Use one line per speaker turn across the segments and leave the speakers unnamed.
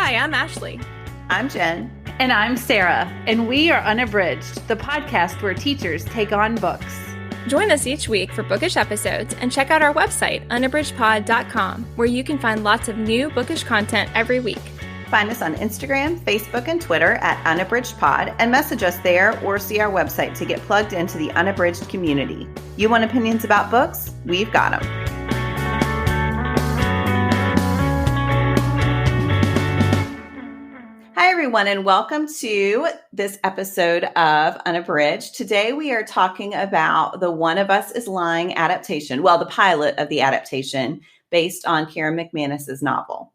Hi, I'm Ashley.
I'm Jen.
And I'm Sarah. And we are Unabridged, the podcast where teachers take on books.
Join us each week for bookish episodes and check out our website, unabridgedpod.com, where you can find lots of new bookish content every week.
Find us on Instagram, Facebook, and Twitter at unabridgedpod and message us there or see our website to get plugged into the Unabridged community. You want opinions about books? We've got them. Hi, everyone, and welcome to this episode of Unabridged. Today, we are talking about the One of Us is Lying adaptation, well, the pilot of the adaptation based on McManus's novel.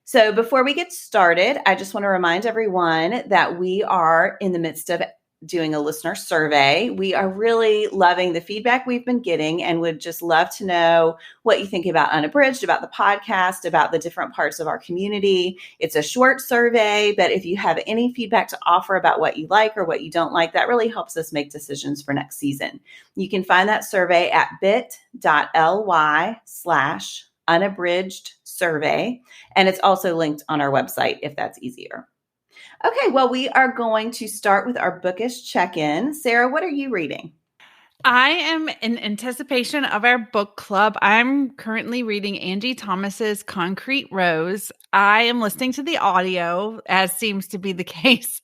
So before we get started, I just want to remind everyone that we are in the midst of doing a listener survey. We are really loving the feedback we've been getting and would just love to know what you think about Unabridged, about the podcast, about the different parts of our community. It's a short survey, but if you have any feedback to offer about what you like or what you don't like, that really helps us make decisions for next season. You can find that survey at bit.ly/unabridged survey. And it's also linked on our website if that's easier. Okay, well, we are going to start with our bookish check-in. Sarah, what are you reading?
I am in anticipation of our book club. I'm currently reading Angie Thomas's Concrete Rose. I am listening to the audio, as seems to be the case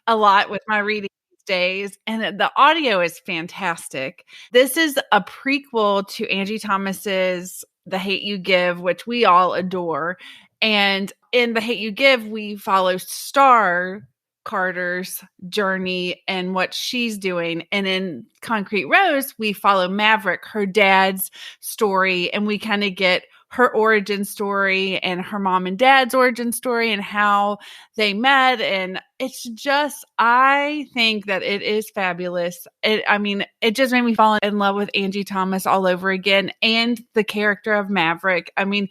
a lot with my reading these days, and the audio is fantastic. This is a prequel to Angie Thomas's The Hate You Give, which we all adore. And in The Hate You Give, we follow Star Carter's journey and what she's doing. And in Concrete Rose, we follow Maverick, her dad's story, and we kind of get her origin story and her mom and dad's origin story and how they met. And it's just, I think that it is fabulous. It just made me fall in love with Angie Thomas all over again and the character of Maverick. I mean,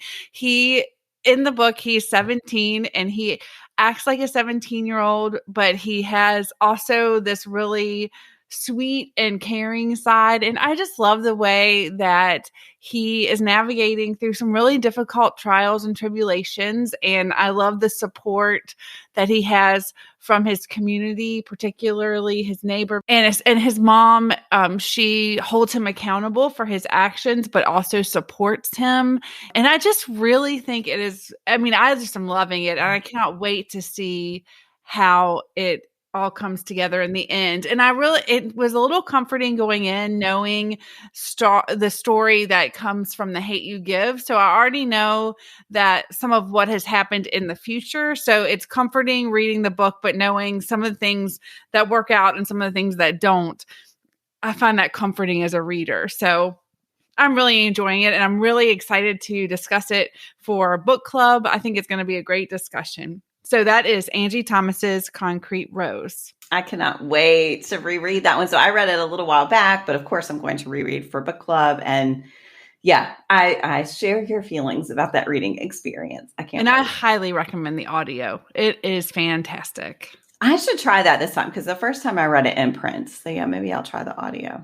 in the book, he's 17 and he acts like a 17-year-old, but he has also this really sweet and caring side. And I just love the way that he is navigating through some really difficult trials and tribulations. And I love the support that he has from his community, particularly his neighbor and his mom. She holds him accountable for his actions, but also supports him. And I just really think it is, I just am loving it. And I cannot wait to see how it all comes together in the end. And it was a little comforting going in, knowing the story that comes from The Hate You Give. So I already know that some of what has happened in the future. So it's comforting reading the book, but knowing some of the things that work out and some of the things that don't. I find that comforting as a reader. So I'm really enjoying it and I'm really excited to discuss it for book club. I think it's going to be a great discussion. So that is Angie Thomas's Concrete Rose.
I cannot wait to reread that one. So I read it a little while back, but of course I'm going to reread for book club. And yeah, I share your feelings about that reading experience. I
highly recommend the audio. It is fantastic.
I should try that this time because the first time I read it in print. So yeah, maybe I'll try the audio.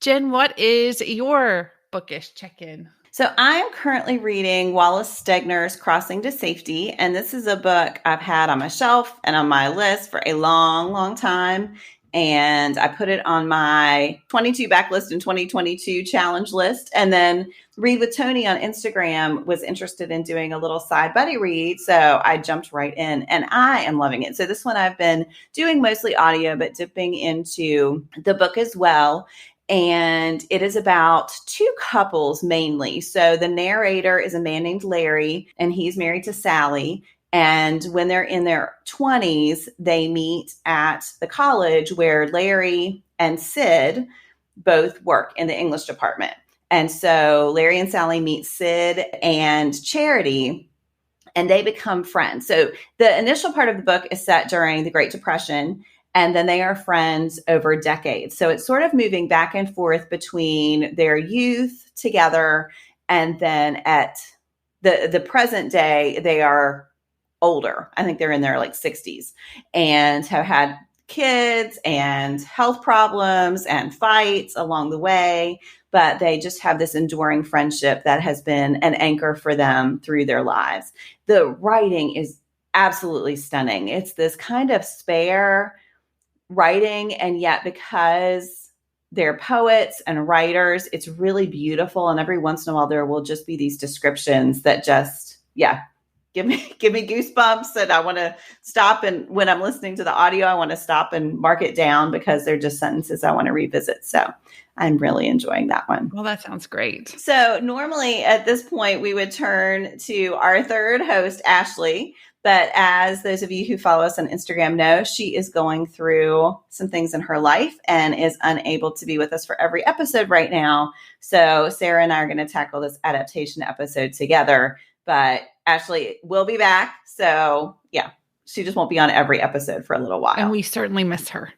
Jen, what is your bookish check-in?
So I'm currently reading Wallace Stegner's Crossing to Safety, and this is a book I've had on my shelf and on my list for a long, long time, and I put it on my 22 backlist in 2022 challenge list, and then Read with Tony on Instagram was interested in doing a little side buddy read, so I jumped right in, and I am loving it. So this one I've been doing mostly audio, but dipping into the book as well. And it is about two couples mainly. So the narrator is a man named Larry, and he's married to Sally. And when they're in their 20s, they meet at the college where Larry and Sid both work in the English department. And so Larry and Sally meet Sid and Charity, and they become friends. So the initial part of the book is set during the Great Depression. And then they are friends over decades. So it's sort of moving back and forth between their youth together. And then at the present day, they are older. I think they're in their 60s and have had kids and health problems and fights along the way. But they just have this enduring friendship that has been an anchor for them through their lives. The writing is absolutely stunning. It's this kind of spare writing, and yet because they're poets and writers, it's really beautiful. And every once in a while, there will just be these descriptions that just, give me goosebumps. And I want to stop, and when I'm listening to the audio, I want to stop and mark it down because they're just sentences I want to revisit. So I'm really enjoying that one.
Well, that sounds great.
So normally at this point, we would turn to our third host, Ashley. But as those of you who follow us on Instagram know, she is going through some things in her life and is unable to be with us for every episode right now. So Sarah and I are going to tackle this adaptation episode together. But Ashley will be back. So yeah, she just won't be on every episode for a little while.
And we certainly miss her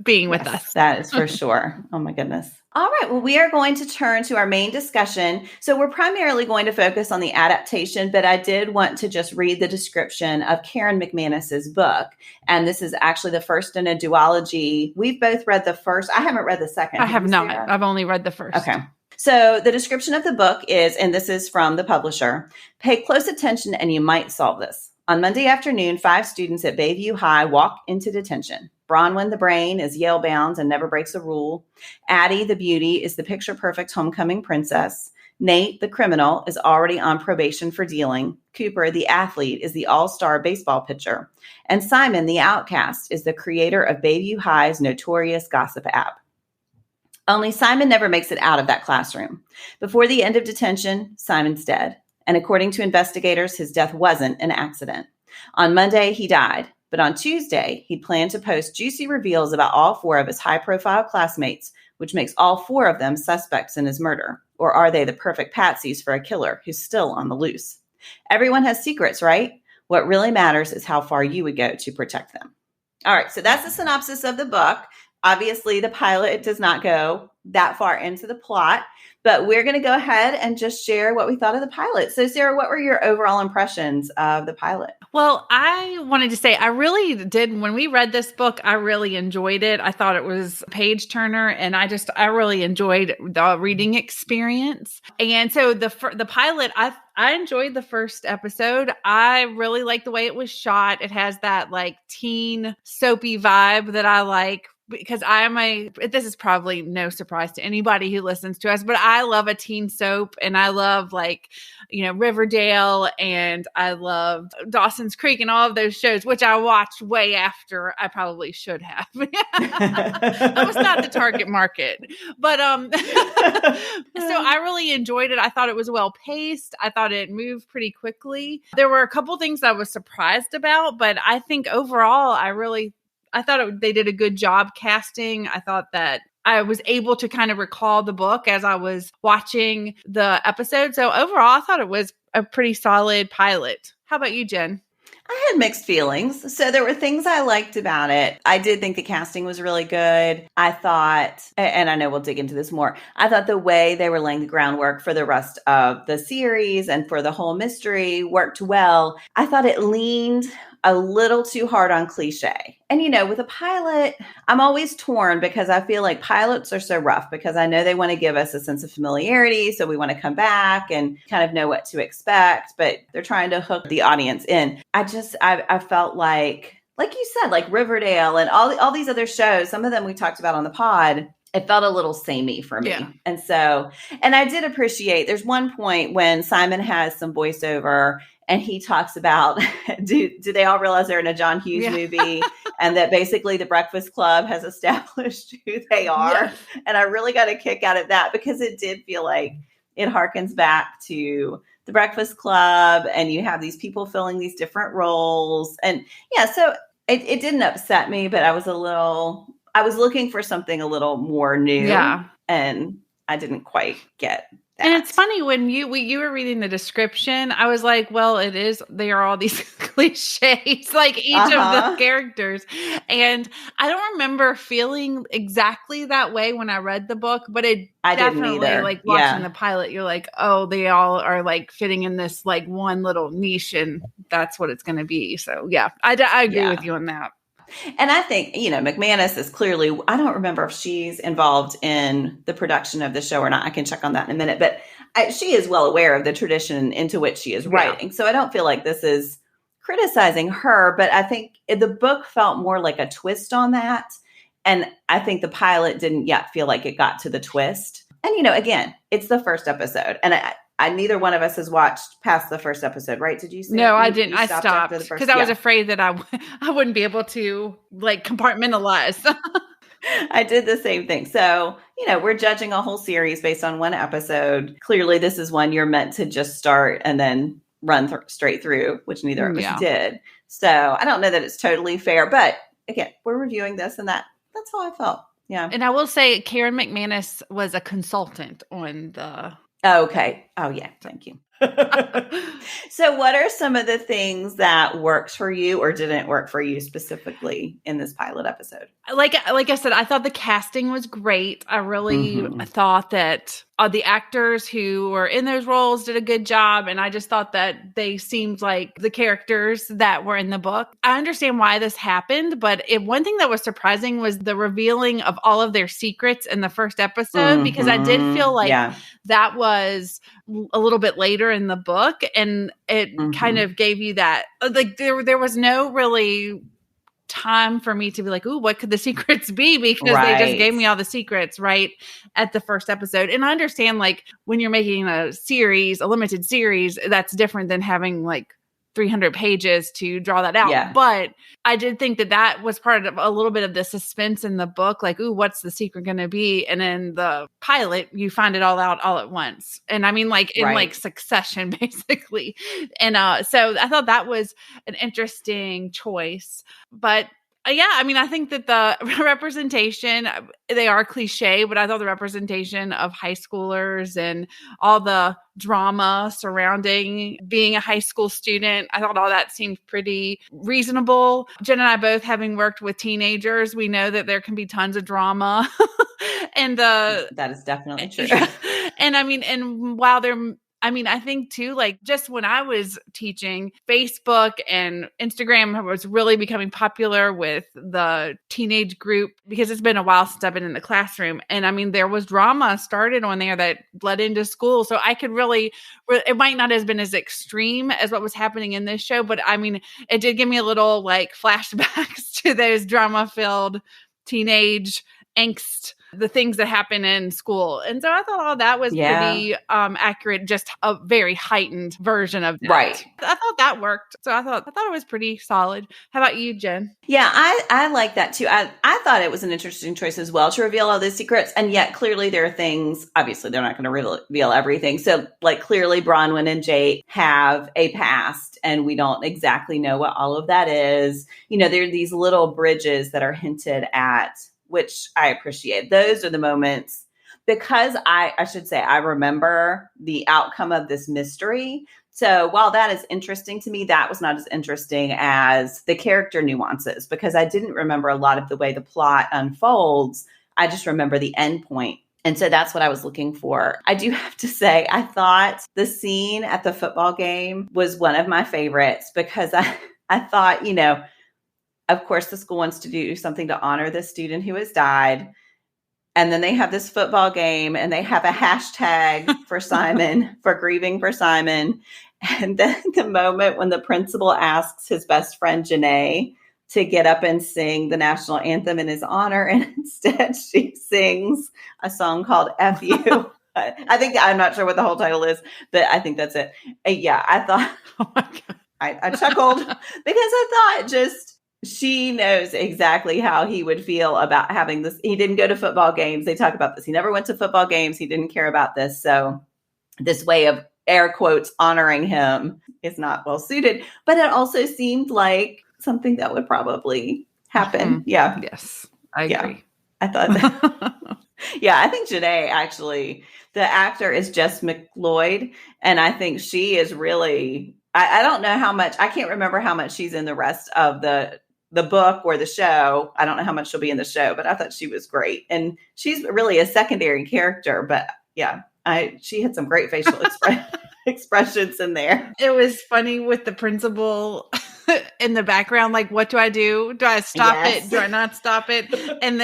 being with us.
That is for sure. Oh my goodness. All right. Well, we are going to turn to our main discussion. So we're primarily going to focus on the adaptation, but I did want to just read the description of Karen McManus's book. And this is actually the first in a duology. We've both read the first. I haven't read the second.
I have not. I've only read the first.
Okay. So the description of the book is, and this is from the publisher, pay close attention and you might solve this. On Monday afternoon, 5 students at Bayview High walk into detention. Bronwyn, the brain, is Yale-bound and never breaks a rule. Addie, the beauty, is the picture-perfect homecoming princess. Nate, the criminal, is already on probation for dealing. Cooper, the athlete, is the all-star baseball pitcher. And Simon, the outcast, is the creator of Bayview High's notorious gossip app. Only Simon never makes it out of that classroom. Before the end of detention, Simon's dead. And according to investigators, his death wasn't an accident. On Monday, he died. But on Tuesday, he planned to post juicy reveals about all 4 of his high-profile classmates, which makes all 4 of them suspects in his murder. Or are they the perfect patsies for a killer who's still on the loose? Everyone has secrets, right? What really matters is how far you would go to protect them. All right, so that's the synopsis of the book. Obviously, the pilot does not go that far into the plot, but we're going to go ahead and just share what we thought of the pilot. So, Sarah, what were your overall impressions of the pilot?
Well, I wanted to say I really did. When we read this book, I really enjoyed it. I thought it was a page turner, and I really enjoyed the reading experience. And so the pilot, I enjoyed the first episode. I really liked the way it was shot. It has that like teen soapy vibe that I like. Because this is probably no surprise to anybody who listens to us, but I love a teen soap, and I love Riverdale, and I love Dawson's Creek and all of those shows, which I watched way after I probably should have. That was not the target market, but so I really enjoyed it. I thought it was well paced. I thought it moved pretty quickly. There were a couple things I was surprised about, but I think overall, I thought they did a good job casting. I thought that I was able to kind of recall the book as I was watching the episode. So overall, I thought it was a pretty solid pilot. How about you, Jen?
I had mixed feelings. So there were things I liked about it. I did think the casting was really good. I thought, and I know we'll dig into this more, I thought the way they were laying the groundwork for the rest of the series and for the whole mystery worked well. I thought it leaned a little too hard on cliche. And, with a pilot, I'm always torn because I feel like pilots are so rough because I know they want to give us a sense of familiarity. So we want to come back and kind of know what to expect, but they're trying to hook the audience in. I felt like you said, like Riverdale and all these other shows, some of them we talked about on the pod, it felt a little samey for me. Yeah. And I did appreciate, there's one point when Simon has some voiceover and he talks about, do they all realize they're in a John Hughes movie and that basically the Breakfast Club has established who they are. Yeah. And I really got a kick out of that because it did feel like it harkens back to the Breakfast Club and you have these people filling these different roles. And so it didn't upset me, but I was looking for something a little more new. Yeah. And I didn't quite get that.
And it's funny when you were reading the description, I was like, well, they are all these cliches, like each of the characters. And I don't remember feeling exactly that way when I read the book, but I definitely like watching the pilot, you're like, oh, they all are like fitting in this like one little niche and that's what it's going to be. So yeah, I agree with you on that.
And I think, McManus is clearly, I don't remember if she's involved in the production of the show or not. I can check on that in a minute, but she is well aware of the tradition into which she is writing. So I don't feel like this is criticizing her, but I think the book felt more like a twist on that. And I think the pilot didn't yet feel like it got to the twist. And, again, it's the first episode. And I neither one of us has watched past the first episode, right? Did you say?
No, I didn't. I stopped
because
I was afraid that I wouldn't be able to compartmentalize.
I did the same thing. So, we're judging a whole series based on one episode. Clearly, this is one you're meant to just start and then run straight through, which neither of us did. So I don't know that it's totally fair, but again, we're reviewing this and that's how I felt. Yeah.
And I will say Karen McManus was a consultant on the...
Okay. Oh yeah. Thank you. So what are some of the things that worked for you or didn't work for you specifically in this pilot episode?
Like I said, I thought the casting was great. I really thought that the actors who were in those roles did a good job. And I just thought that they seemed like the characters that were in the book. I understand why this happened, but one thing that was surprising was the revealing of all of their secrets in the first episode, because I did feel like that was a little bit later in the book. And it kind of gave you that, like there was no really time for me to be like, ooh, what could the secrets be? Because they just gave me all the secrets right at the first episode. And I understand, like, when you're making a limited series, that's different than having like 300 pages to draw that out. Yeah. But I did think that was part of a little bit of the suspense in the book. Like, ooh, what's the secret going to be? And in the pilot, you find it all out all at once. And I mean, like in like succession, basically. And so I thought that was an interesting choice. But I mean, I think that the representation, they are cliche, but I thought the representation of high schoolers and all the drama surrounding being a high school student, I thought all that seemed pretty reasonable. Jen and I both, having worked with teenagers, we know that there can be tons of drama. And
that is definitely true.
And I mean, and while I think too, like just when I was teaching, Facebook and Instagram was really becoming popular with the teenage group, because it's been a while since I've been in the classroom. And I mean, there was drama started on there that bled into school. So I could really, it might not have been as extreme as what was happening in this show, but I mean, it did give me a little like flashbacks to those drama-filled teenage angst, the things that happen in school. And so I thought all that was pretty accurate, just a very heightened version of that.
Right.
I thought that worked. So I thought it was pretty solid. How about you, Jen?
Yeah, I like that too. I thought it was an interesting choice as well to reveal all those secrets. And yet clearly there are things, obviously they're not going to reveal everything. So like clearly Bronwyn and Jake have a past and we don't exactly know what all of that is. There are these little bridges that are hinted at, which I appreciate. Those are the moments, because I should say, I remember the outcome of this mystery. So while that is interesting to me, that was not as interesting as the character nuances, because I didn't remember a lot of the way the plot unfolds. I just remember the end point. And so that's what I was looking for. I do have to say, I thought the scene at the football game was one of my favorites, because I thought, of course, the school wants to do something to honor the student who has died. And then they have this football game and they have a hashtag for Simon, for grieving for Simon. And then the moment when the principal asks his best friend, Janae, to get up and sing the national anthem in his honor. And instead she sings a song called F You. I'm not sure what the whole title is, but I think that's it. I thought, oh my God. I chuckled because I thought she knows exactly how he would feel about having this. He didn't go to football games. They talk about this. He never went to football games. He didn't care about this. So this way of air quotes honoring him is not well suited, but it also seemed like something that would probably happen. Mm-hmm. Yeah.
Yes, I agree.
I thought that. I think Janae, actually, the actor is Jess McLeod. And I think she is really, I don't know how much, I can't remember how much she's in the rest of the book or the show. I don't know how much she'll be in the show, but I thought she was great. And she's really a secondary character, but she had some great facial expressions in there.
It was funny with the principal in the background. Like, what do I do? Do I stop it? Do I not stop it? And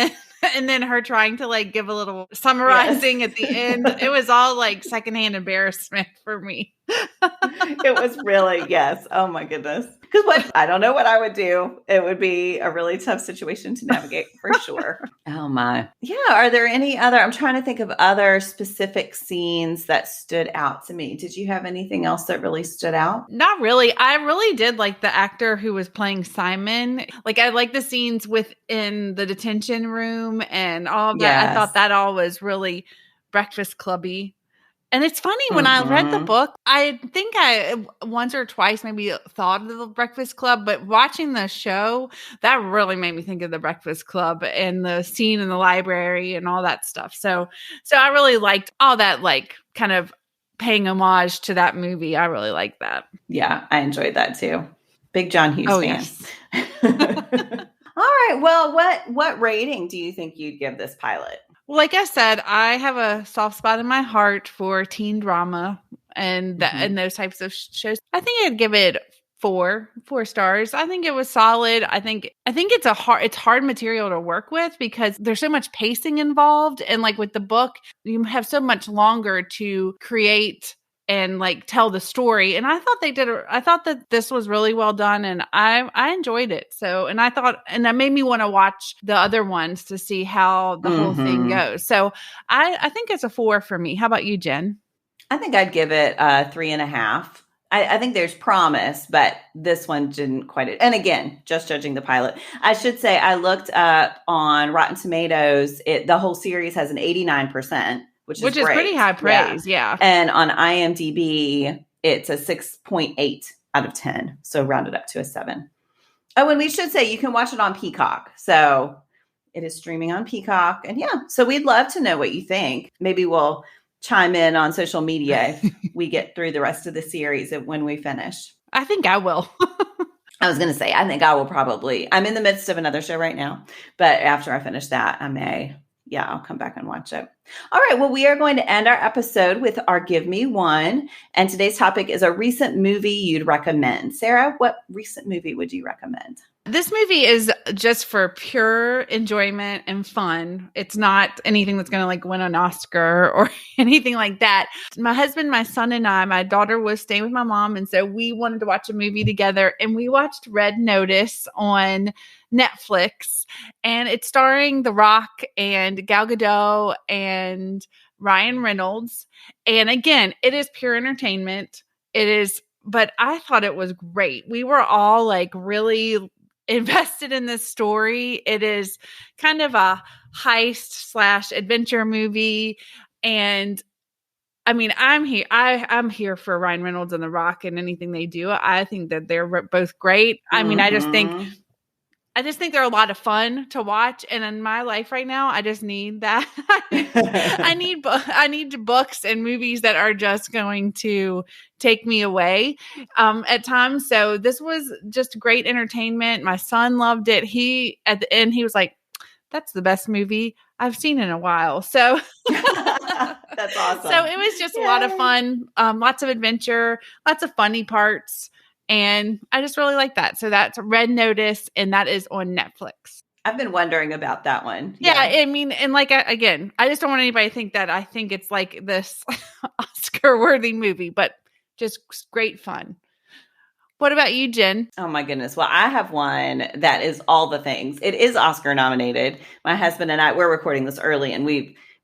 then her trying to like give a little summarizing at the end. It was all like secondhand embarrassment for me.
It was really, yes. Oh my goodness. Because I don't know what I would do. It would be a really tough situation to navigate for sure. Oh my. Yeah. Are there any other, I'm trying to think of other specific scenes that stood out to me. Did you have anything else that really stood out?
Not really. I really did like the actor who was playing Simon. Like, I like the scenes within the detention room and all of that. I thought
Yes.
that all was really Breakfast Clubby. And it's funny, when I read the
Mhm.
book, I think I once or twice maybe thought of the Breakfast Club, but watching the show, that really made me think of the Breakfast Club and the scene in the library and all that stuff. So I really liked all that, like, kind of paying homage to that movie. I really liked that.
Yeah, I enjoyed that too. Big John Hughes
Oh,
fan.
yes.
All right. Well, what rating do you think you'd give this pilot?
Well, like I said, I have a soft spot in my heart for teen drama and and those types of shows. I think I'd give it four stars. I think it was solid. I think it's hard material to work with because there's so much pacing involved, and like with the book, you have so much longer to create and like tell the story. And I thought that this was really well done, and I enjoyed it. So, and that made me want to watch the other ones to see how the whole thing goes. So I think it's a 4 for me. How about you, Jen?
I think I'd give it 3.5. I think there's promise, but this one didn't quite. And again, just judging the pilot, I should say I looked up on Rotten Tomatoes. The whole series has an 89%, which is great.
Pretty high praise. Yeah.
And on IMDb, it's a 6.8 out of 10. So rounded up to a 7. Oh, and we should say you can watch it on Peacock. So it is streaming on Peacock. And yeah, so we'd love to know what you think. Maybe we'll chime in on social media if we get through the rest of the series when we finish.
I think I will.
I was going to say, I think I will probably. I'm in the midst of another show right now, but after I finish that, I'll come back and watch it. All right. Well, we are going to end our episode with our Give Me One. And today's topic is a recent movie you'd recommend. Sarah, what recent movie would you recommend?
This movie is just for pure enjoyment and fun. It's not anything that's going to like win an Oscar or anything like that. My husband, my son, and my daughter was staying with my mom. And so we wanted to watch a movie together, and we watched Red Notice on Netflix, and it's starring The Rock and Gal Gadot and Ryan Reynolds. And again, it is pure entertainment. But I thought it was great. We were all like really invested in this story. It is kind of a heist / adventure movie. And I mean, I'm here for Ryan Reynolds and The Rock and anything they do. I think that they're both great. I mean, I just think they're a lot of fun to watch. And in my life right now, I just need that. I need books and movies that are just going to take me away at times. So this was just great entertainment. My son loved it. At the end, he was like, "That's the best movie I've seen in a while." So
that's awesome.
So it was just a lot of fun, lots of adventure, lots of funny parts. And I just really like that. So that's Red Notice, and that is on Netflix.
I've been wondering about that one.
Yeah, I mean, and like, again, I just don't want anybody to think that I think it's like this Oscar-worthy movie, but just great fun. What about you, Jen?
Oh my goodness. Well, I have one that is all the things. It is Oscar nominated. My husband and I, we're recording this early, and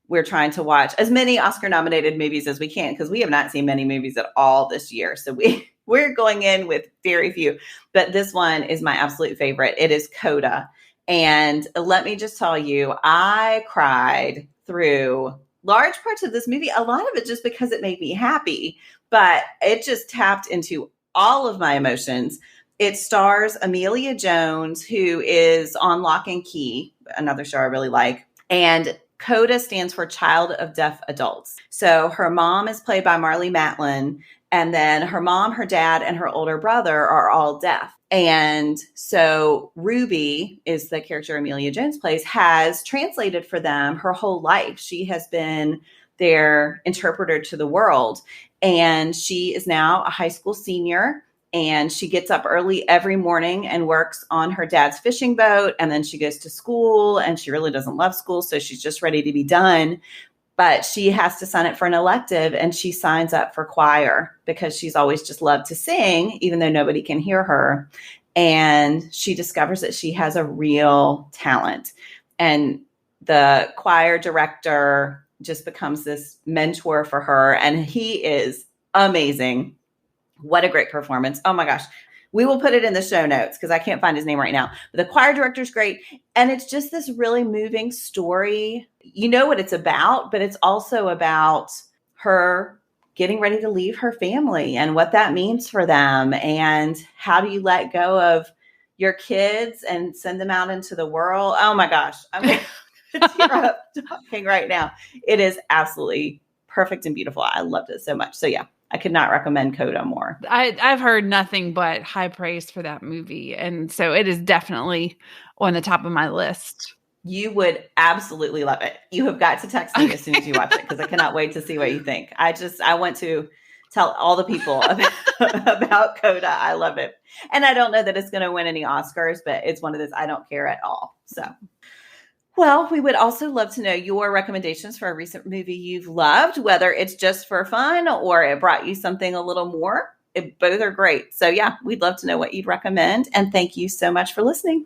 we're trying to watch as many Oscar nominated movies as we can, because we have not seen many movies at all this year. So we're going in with very few, but this one is my absolute favorite. It is Coda. And let me just tell you, I cried through large parts of this movie, a lot of it just because it made me happy, but it just tapped into all of my emotions. It stars Amelia Jones, who is on Lock and Key, another show I really like. And CODA stands for Child of Deaf Adults. So her mom is played by Marlee Matlin. And then her mom, her dad, and her older brother are all deaf. And so Ruby is the character Amelia Jones plays, has translated for them her whole life. She has been their interpreter to the world. And she is now a high school senior. And she gets up early every morning and works on her dad's fishing boat. And then she goes to school, and she really doesn't love school. So she's just ready to be done. but she has to sign up for an elective, and she signs up for choir because she's always just loved to sing, even though nobody can hear her. And she discovers that she has a real talent. And the choir director just becomes this mentor for her. And he is amazing. What a great performance. Oh my gosh. We will put it in the show notes because I can't find his name right now. But the choir director is great. And it's just this really moving story. You know what it's about, but it's also about her getting ready to leave her family and what that means for them. And how do you let go of your kids and send them out into the world? Oh my gosh. I'm going to tear up talking right now. It is absolutely perfect and beautiful. I loved it so much. So yeah, I could not recommend Coda more.
I've heard nothing but high praise for that movie. And so it is definitely on the top of my list.
You would absolutely love it. You have got to text me as soon as you watch it because I cannot wait to see what you think. I want to tell all the people about Coda. I love it. And I don't know that it's going to win any Oscars, but it's one of those I don't care at all. So, well, we would also love to know your recommendations for a recent movie you've loved, whether it's just for fun or it brought you something a little more. Both are great. So yeah, we'd love to know what you'd recommend. And thank you so much for listening.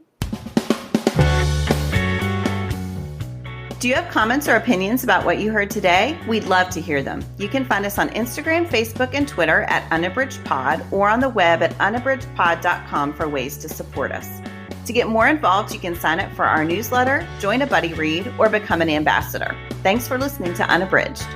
Do you have comments or opinions about what you heard today? We'd love to hear them. You can find us on Instagram, Facebook, and Twitter at Unabridged Pod, or on the web at unabridgedpod.com for ways to support us. To get more involved, you can sign up for our newsletter, join a buddy read, or become an ambassador. Thanks for listening to Unabridged.